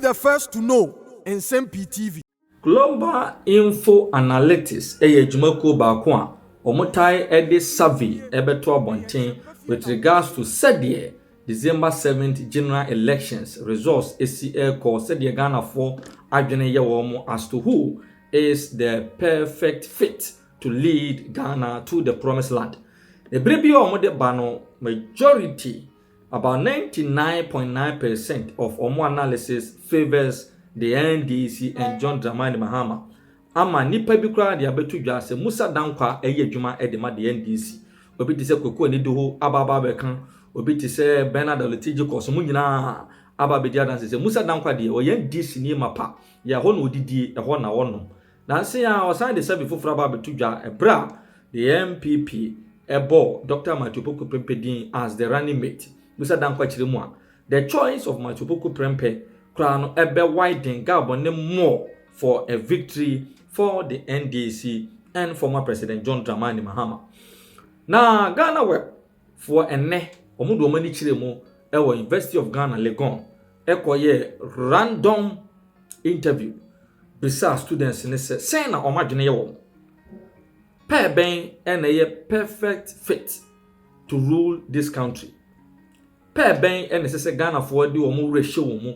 the first to know. Nsem-Pii TV. Global Info Analytics jumako baako a omotai ede survey ebeto abonten with regards to said December 7th general elections results esi call said Ghana for adwene ye wo as to who is the perfect fit to lead Ghana to the promised land. The brebi omode bano majority about 99.9% of omo analysis favors the NDC and John Dramani Mahama. Ama nipa bi kra de abetu dwa se Musa Dankwa eye adwuma e de ma the NDC. Obi ti se Koko ni do ababa be kan, obi ti se Bernard Olitiji koso mu nyina aba be dia dan se Musa Dankwa de o ye NDC ni mapa. Ya ho no odidi e ho na wono. Na se ya o san de se bi foforo aba betu dwa e bra the MPP ebo Dr. Matupoku Prempeh as the running mate. Musa Dankwa chiremu a the choice of Matupoku Prempeh Crown ebe widen gap on more for a victory for the NDC and former President John Dramani Mahama. Na Ghana web for ene omudu omani chiremu ewo University of Ghana Legon ekoye random interview bisa students ne say na omadwene ye wo pe ben ene perfect fit to rule this country. Pe ben ene say Ghana for di omu rehye wo mu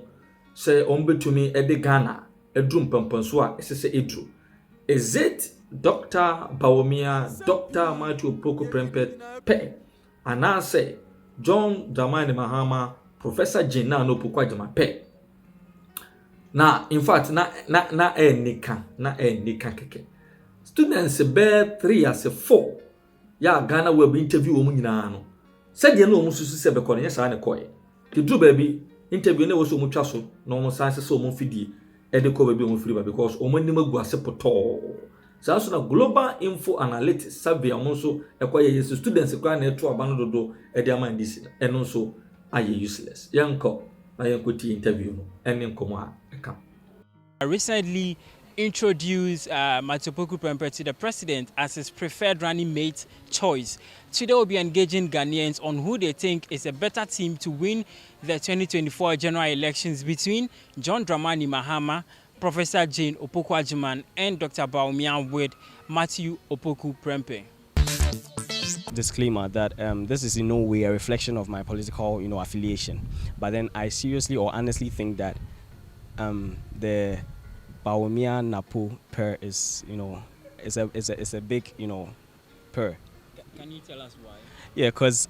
say ombetumi ede Ghana edrum pampanso a esese edru. Is it Dr. Bawumia, Dr. Matupoku Prempeh pe and say John Dramani Mahama, Professor Jina no Pukwa pe? Na in fact na NDC keke. Students be 3 as a 4 ya Ghana will be interview wo nyina no. Said ye no mususu se be kono nyesa ne koye. Ti dru baby interview ne wo so mu twa so na omo sanse so omo fidie e de ko baby omo firi ba because omo nim agu ase poto. So na Global Info Analytics survey omo so e koye yes students kwa na eto aba no dodo e de ama ndisi eno so aye useless. Yanko na yanko ti interview no ene nkomo a eka. Recently introduced Matupoku Prempeh to the president as his preferred running mate choice. Today we'll be engaging Ghanaians on who they think is a better team to win the 2024 general elections between John Dramani Mahama, Professor Jane Opoku-Agyeman, and Dr. Bawumia with Matthew Opoku Prempeh. Disclaimer that this is in no way a reflection of my political, affiliation. But then I seriously or honestly think that the Bawumia Napo pair is, it's a big, pair. Can you tell us why? Yeah, because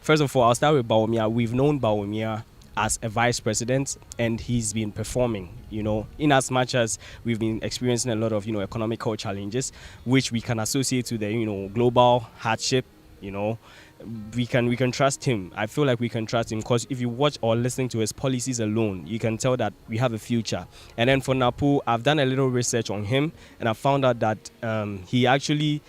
first of all, I'll start with Bawumia. We've known Bawumia as a vice president, and he's been performing, in as much as we've been experiencing a lot of, economical challenges, which we can associate to the, global hardship, we can trust him. I feel like we can trust him because if you watch or listen to his policies alone, you can tell that we have a future. And then for Napo, I've done a little research on him, and I found out that he actually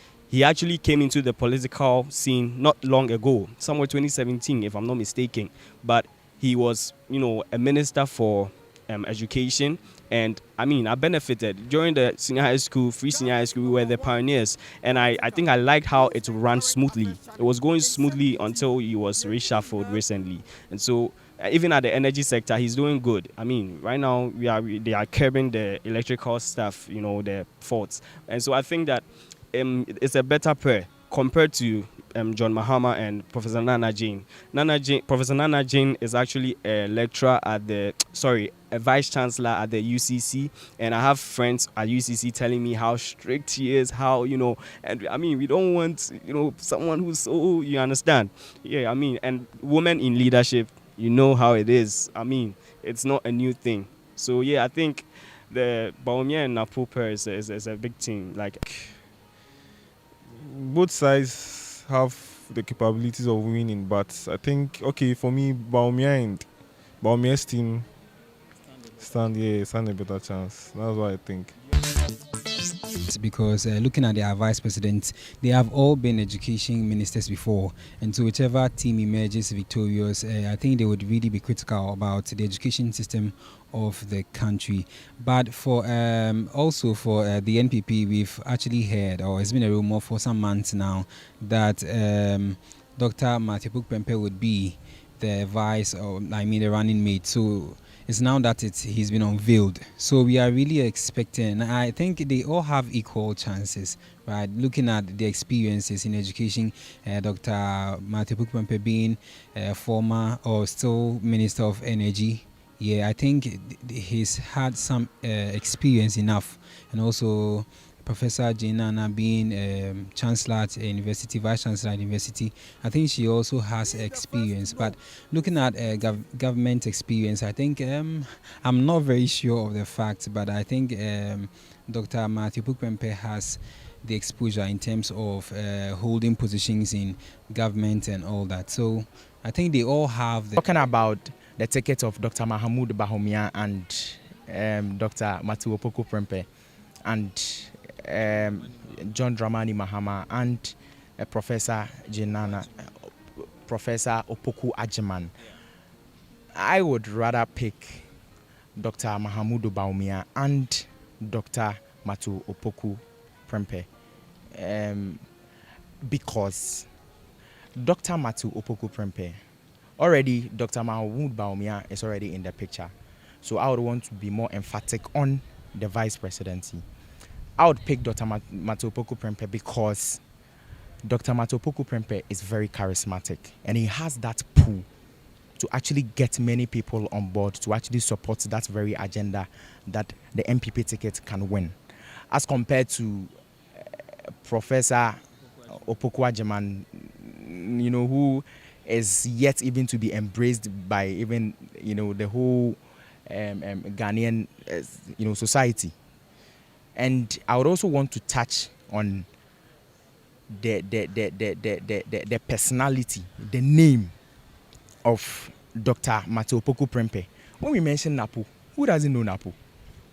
came into the political scene not long ago, somewhere 2017, if I'm not mistaken. But he was, a minister for education. And I benefited during the senior high school, free senior high school. We were the pioneers, and I think I liked how it ran smoothly. It was going smoothly until he was reshuffled recently. And so even at the energy sector, he's doing good. Right now they are curbing the electrical stuff, the faults. And so I think that it's a better pair compared to John Mahama and Professor Nana Jane. Professor Nana Jane is actually a lecturer at a vice chancellor at the UCC, and I have friends at UCC telling me how strict he is, how, and we don't want, someone who's so, you understand? Yeah, and women in leadership, how it is. It's not a new thing. So yeah, I think the Bawumia and Napo pair is a big team. Both sides have the capabilities of winning, but I think, for me, Bawumia's team stand a better chance. That's what I think. Because looking at their vice presidents, they have all been education ministers before, and so whichever team emerges victorious, I think they would really be critical about the education system of the country. But for also for the NPP, we've actually heard, or it's been a rumor for some months now, that Dr. Matupoku Prempeh would be the vice, or the running mate. So it's now that he's been unveiled. So we are really expecting. I think they all have equal chances, right? Looking at the experiences in education, Dr. Matthew Pukpempe being former or still Minister of Energy. Yeah, I think he's had some experience enough, and also Professor Jinana being Chancellor at a university, Vice Chancellor at university. I think she also has experience. But looking at government experience, I think I'm not very sure of the facts, but I think Dr. Matthew Pukpempe has the exposure in terms of holding positions in government and all that. So I think they all have the... Talking about the ticket of Dr. Mahamudu Bawumia and Dr. Matthew Pukpempe and John Dramani Mahama and Professor Jinana, Professor Opoku Ajiman, I would rather pick Dr. Mahamudu Bawumia and Dr. Matthew Opoku Prempeh because Dr. Matthew Opoku Prempeh, already Dr. Mahamudu Bawumia is already in the picture. So I would want to be more emphatic on the vice presidency. I would pick Dr. Matthew Opoku Prempeh because Dr. Matthew Opoku Prempeh is very charismatic and he has that pull to actually get many people on board to actually support that very agenda that the MPP ticket can win. As compared to Professor Opoku Ajiman, you know, who is yet even to be embraced by even, you know, the whole Ghanaian, you know, society. And I would also want to touch on the personality, the name of Dr. Matthew Opoku Prempeh. When we mention Napo, who doesn't know Napo?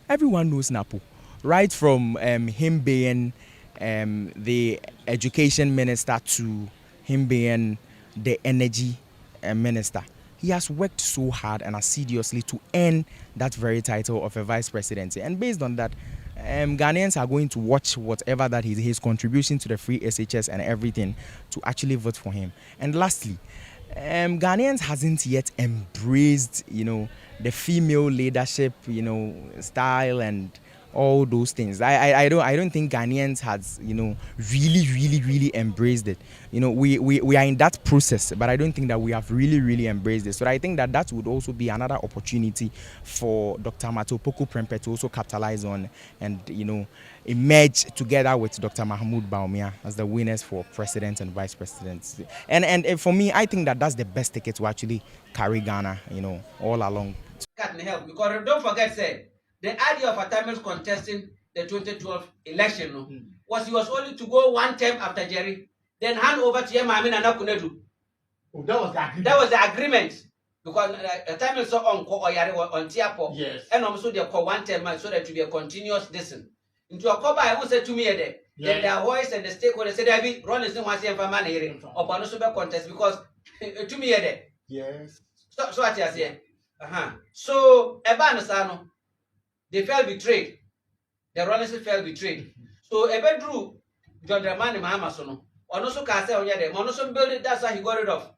Everyone knows Napo. Right from him being the education minister to him being the energy minister. He has worked so hard and assiduously to earn that very title of a vice presidency. And based on that, Ghanaians are going to watch whatever that his contribution to the free SHS and everything to actually vote for him. And lastly, Ghanaians hasn't yet embraced, you know, the female leadership, you know, style and all those things. I don't think Ghanaians has, you know, really embraced it. You know, we are in that process, but I don't think that we have really embraced it. So I think that would also be another opportunity for Dr. Matthew Opoku Prempeh to also capitalize on and, you know, emerge together with Dr. Mahamudu Bawumia as the winners for president and vice presidents. And for me, I think that that's the best ticket to actually carry Ghana, you know, all along. Can't help because don't forget, say, the idea of Atamis contesting the 2012 election was he was only to go one term after Jerry, then hand over to Yemami and Nakunedu. Oh, that was the agreement. That was the agreement. Because Atamis saw on Tiapo, yes, and also they call one term so that it will be a continuous distance. Into a cover, I will say to me there. Then their voice and the stakeholders said, "I be running some one for money here upon a super contest because to me there." Yes. So what you say? So Ebanosano. They felt betrayed. The Rollins felt betrayed. So Ebe drew John Dramani Mahama Sono. And also Kase Onyade. And also built it, that's why he got rid of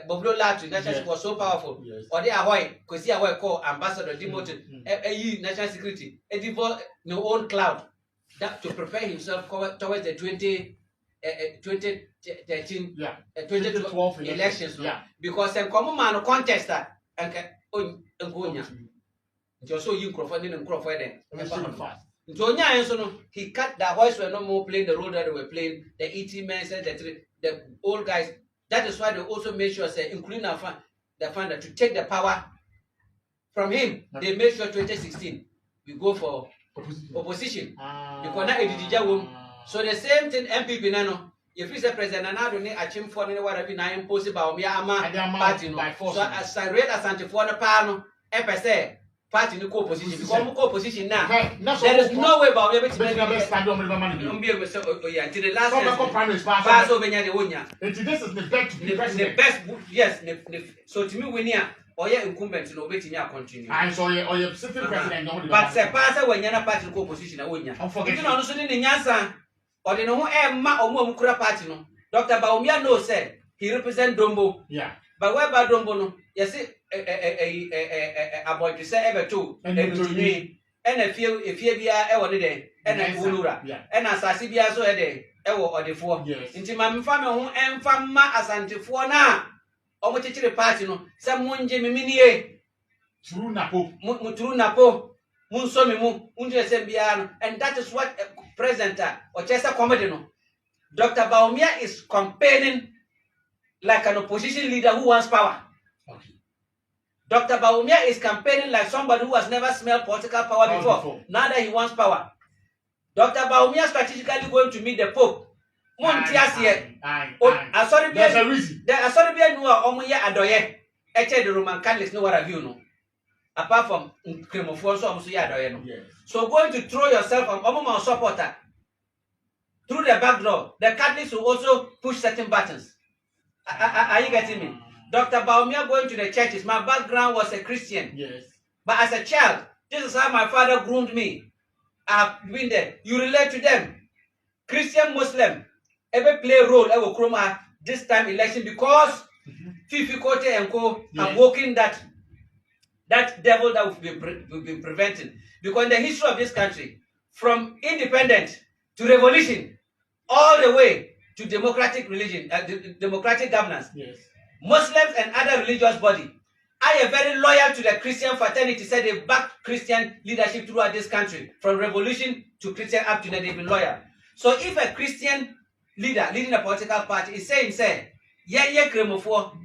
Boblo Latri. National Security was so powerful. Yes. Or they are why, because he are called ambassador demoted. National Security. A devote no own cloud. That to prepare himself towards the 2013 2012 elections. Yeah. Because a common man contest that and also you he cut the voice were no more playing the role that they were playing, the ET men said the old guys. That is why they also made sure, say, including the founder, to take the power from him. They made sure 2016 we go for opposition. Because now so the same thing MPP nano. If he's a president and I don't need a chim for anyone have been impossible me party no. So as I read as anti for the panel, FSA party no co-opposition because no co-opposition now. There is no way about able to make until the last pass over the Onya. This is the best, yes. So to me, we near or your incumbent to wait in your continue. I saw your sitting president. But the pass when you're not party co-opposition. Onya. You know, also in Yansa or the no Emma or Mukura party. No, Dr. Bawumia no said he represent Dombo. Yeah. But where about Dombo? No, you see, about to say ever two and a few bia e won dey and a ulura and asase bia so e dey e wo odefo nti ma mfa me ho emfa ma asantefo na omo chichire party no se munje miminie True Napo. True Napo. Mun so me mu unje se bia no, and that is what president or chesa comedy no. Dr. Bawumia is campaigning like an opposition leader who wants power. Okay. Dr. Bawumia is campaigning like somebody who has never smelled political power before. Now that he wants power. Dr. Bawumia strategically going to meet the Pope. There's a reason. There sorry be no omoye adoye. Eche the Roman Catholics no what have you no. Apart from Kremofo so omo ya adoye no. So going to throw yourself on omo supporter through the back door. The Catholics will also push certain buttons. Are you getting me? Dr. Bawumia going to the churches. My background was a Christian. Yes. But as a child, this is how my father groomed me. I have been there. You relate to them. Christian, Muslim, ever play a role ever chroma this time election because Fifi Kote and Co are working that devil that we've been preventing. Because in the history of this country, from independence to revolution, all the way to democratic religion, democratic governance, Muslims and other religious body are very loyal to the Christian fraternity. Said they backed Christian leadership throughout this country, from revolution to Christian up to now. They've been loyal. So if a Christian leader leading a political party is saying, yeah, Kremofo,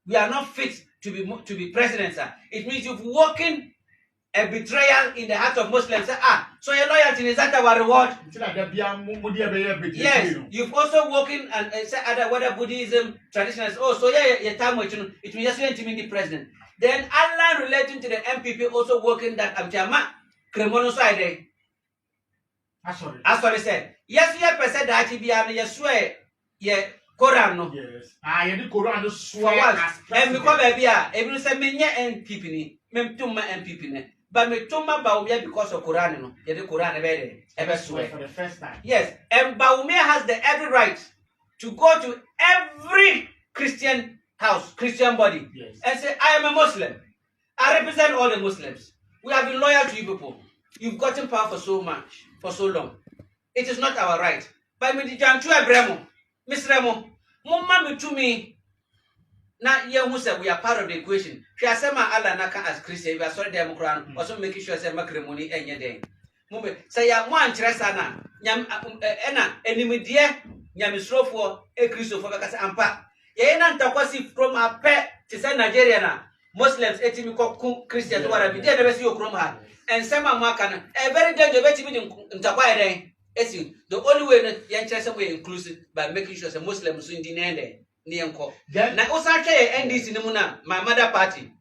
we are not fit to be president, sir. It means you've woken a betrayal in the heart of Muslims. So your loyalty is that our reward? Yes, you've also woken and said other whether Buddhism, traditionalists. Oh, so your time it means just going to be the president. Then Allah relating to the MPP also working that Amchama Kremono side. Sorry said. Yes, you have said that you swear, yeah, Quran no. Yes. You the Quran no swear. And because baby, everyone say me nye MPP ni, me tuma MPP ni. But me tuma Bawumia because of Quran no. Yeah, the Quran ever swear for the first time. Yes, and Bawumia has the every right to go to every Christian house, Christian body, and say, I am a Muslim. I represent all the Muslims. We have been loyal to you people. You've gotten power for so much, for so long. It is not our right. But me di jantu ebremo, Miss Remo, mumma me to me. Na ye who say we are part of the equation. She has ma Allah naka as Christian, we are sorry Democrat, also making sure say makremoni enye den. Mumbe say ya mo ankyere sana, nyam ena enimidie nyamisrofo e Christopher bekasa ampa. Ye na ntakwasi from ape to say Nigeria na Muslims etimi ko Christians wara bi dey never see okrom ha. And some American, a very dangerous way to be in the only way that young way inclusive by making sure the Muslims in the end. Nianko. Now, Osaka NDC Nimuna, my mother party.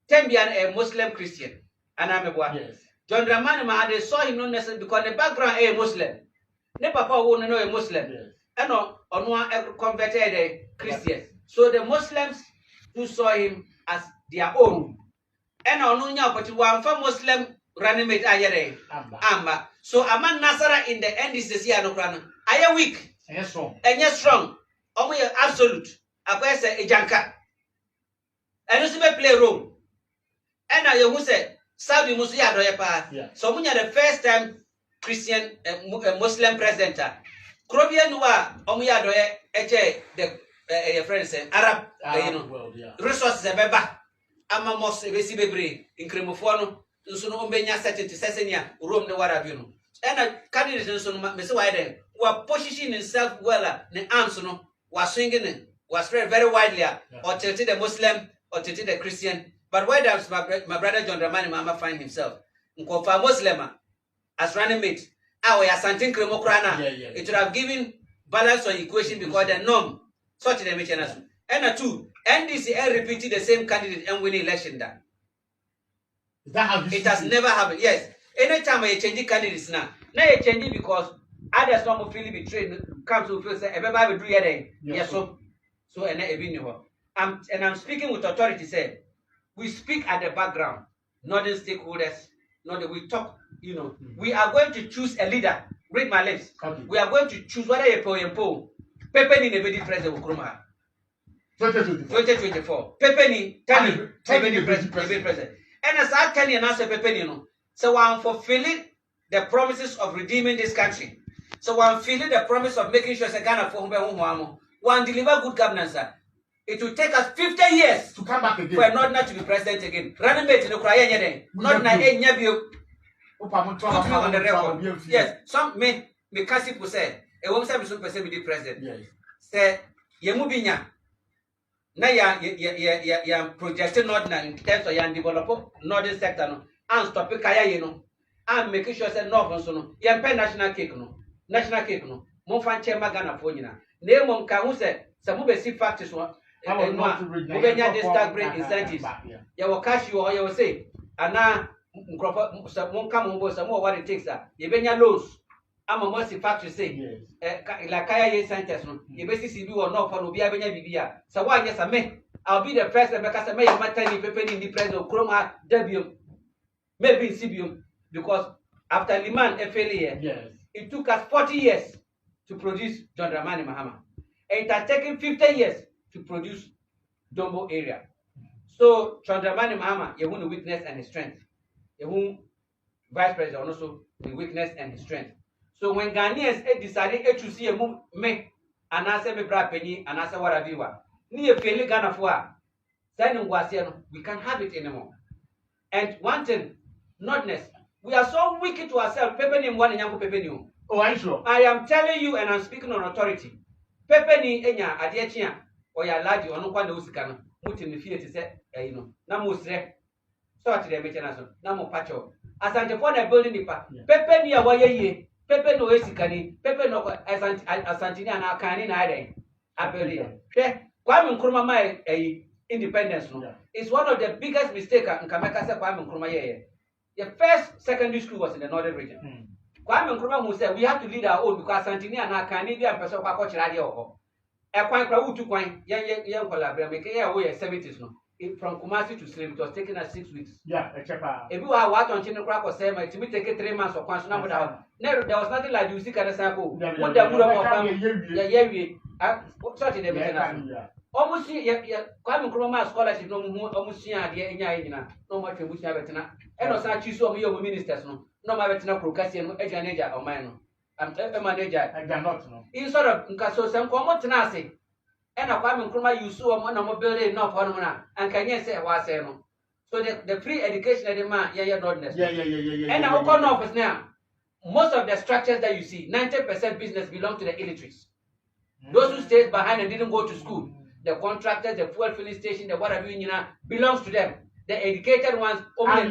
Tembian a Muslim Christian, and I'm a boy. John Dramani, they saw him not necessarily because the background a Muslim. Ne papa won't know a Muslim. And no, on one converted a Christian. So the Muslims who saw him as their own. And onunya but one for Muslim running mate ayere amba. So a man Nasara in the NDC no krana. Are you weak? Yes, strong. And yes, strong. Omo absolute. Akwa say a janka. And you play role. And I who said Saudi Musu ya doye pa. So munya the first time Christian Muslim president. Krobia nuwa omo ya doye eche the friends Arab resources beba. Ama mos ebesi bebre inkremofo no nso no ombenya certainty sesenia Rome ne wara bi no ena candidate nso no me se why then wa position himself well ne arms no was swinging was spread very widely or tilted the Muslim or tilted the Christian. But where does my brother John Dramani Mama find himself? Nkofa Muslim as running mate. We are something kremokrana. It would have given balance on equation because the norm such the mention as and two NDC repeated the same candidate and winning election that. Is that how it has never happened? Yes. Anytime I change candidates now you change it because others don't feel betrayed. Comes to feel say everybody will do it. Yes, so and I'm speaking with authority. Say we speak at the background, not the stakeholders, not that we talk. We are going to choose a leader. Read my lips. We are going to choose whether you po. Pepe ni nebedi president Ukruma. 2024. Pepeni, Tani, president. And as I tell you now, say Pepeni, no. So I'm fulfilling the promises of redeeming this country. So I'm feeling the promise of making sure Ghana for one deliver good governance. It will take us 50 years to come back again for not to be president again. Running mate no cry anything. Not na enyabio. Put me on the record. Yes, some me kasi people say a woman say so person be the president. Yes. Say yemu binya. Na ya projecting not na in terms of ya develop northern sector no. And stop kaya ye no. And making sure say north so no. Ya pay national cake no. National cake no. Mo fan chema Ghana for nyina. Na mo nka hu say some be see factors one. Ubenya this tax break incentives. Ya will cash you or you will say, and now won't come on board some more what it takes. You benya loans. I'm a mercy factory say, like Kaya sentence. You basically do or not for Ubia Benya Bibia. So why, yes, I may. I'll be the first because I may have my tiny paper in the president of Chroma Debium, maybe in Sibium, because after Liman FLA, yes, it took us 40 years to produce John Dramani Mahama. And it has taken 50 years to produce Dombo area. So Chandramani Mahama, you want the weakness and his strength. You want vice president also the weakness and his strength. So when Ghanaians decided to see a move me and I say me bra penny and I say what have you ni a fairly Ghana for we can't have it anymore. And one thing, notness, we are so wicked to ourselves. Pepeni one and Pepeni. Oh, are you sure? I am telling you and I'm speaking on authority. Pepeni enya adiachia. Or ya large or no one knows can put in the fear to say, no more stress. So to the maintenance, no more patch up. As I upon a building nipa, Pepe near Waye, Pepe no Esicani, Pepe no Asantina and Arcani Ide. I believe. Kwame Nkrumah independence is one of the biggest mistakes in Kamaka Kwame Nkrumah. The first secondary school was in the northern region. Kwame Nkrumah who said we have to lead our own because Santinia and Arcani and Person Coach Radio. A quite crowd to quite young collaborator, making away 70s no. From Kumasi to Slim, it was taking us 6 weeks. Yeah, a chapa. If you are what on Chino Crack or Sam, to me take it 3 months or once number down. Never there was nothing like you see kind of sample. What the wood of family, such a day. Almost Kwame Nkrumah scholarship no more almost here no much in which I better. And also choose some of your ministers no my better procrastination eja or mine. I'm a manager. I cannot know. Instead of Nkaso some common tenacity. And a Kwame Nkrumah you saw one of building enough for and can you say was no. So the free education of the man, not necessary. And our corner office now. Most of the structures that you see, 90% business belong to the illiterates. Those who stayed behind and didn't go to school, the contractors, the fuel filling station, the water belongs to them. The educated ones only.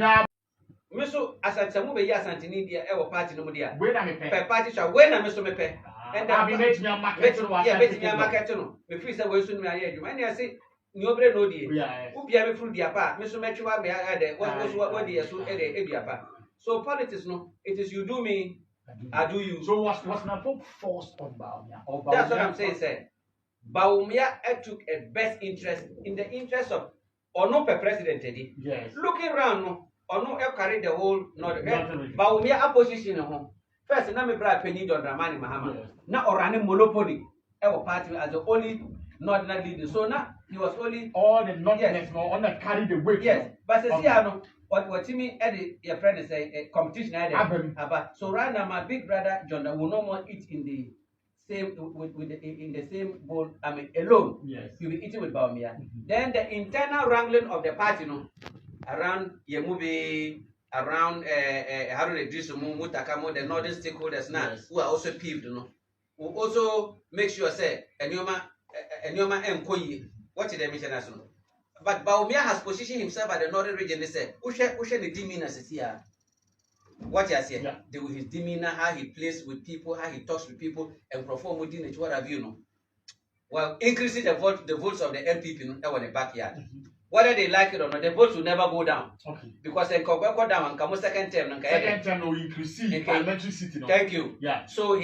Miso asantamu be ya santini dia e wo party no dia. We na me pe. Pe party sha we na miso me pe. And that be make me a market no wa. Yeah, make me a market no. Me free say we so me aye adwuma. And I say ni obre no die. Who bia me fru dia pa. Miso me twa me aye de. What dia so e de e dia pa. So politics no, it is you do me, I do you. So was Napo forced on Baumia? That's what I'm saying, sir. Baumia took a best interest in the interest of Ono per president. Yes. Looking around no. Or no, carry the whole but we are opposition home. First, na me bra penny John Dramani Mahama. Na orane monopoly. Our party as the only northern leader. So now he was only all the northerners no on the carry the weight. Yes, but see no what me Eddie your friend is a competition about. So right now my big brother John will no more eat in the same in the same bowl. I mean alone. Yes, you'll be eating with Baumia. Then the internal wrangling of the party around Yemubi, around Harun Mutakamo, the northern stakeholders now, who are also peeved, will also make sure say Enyoma Mkoyi, what is the mission as well. But Baumia has positioned himself at the northern region. They say, Ushe the demeanor is here. What I say, his demeanor, how he plays with people, how he talks with people, and perform within it, what have you Well, increasing the votes of the MPP in the backyard. Whether they like it or not, the votes will never go down. Okay. Because they go down and come second term. Second term will increase parliamentary seat. Thank you. Yeah. So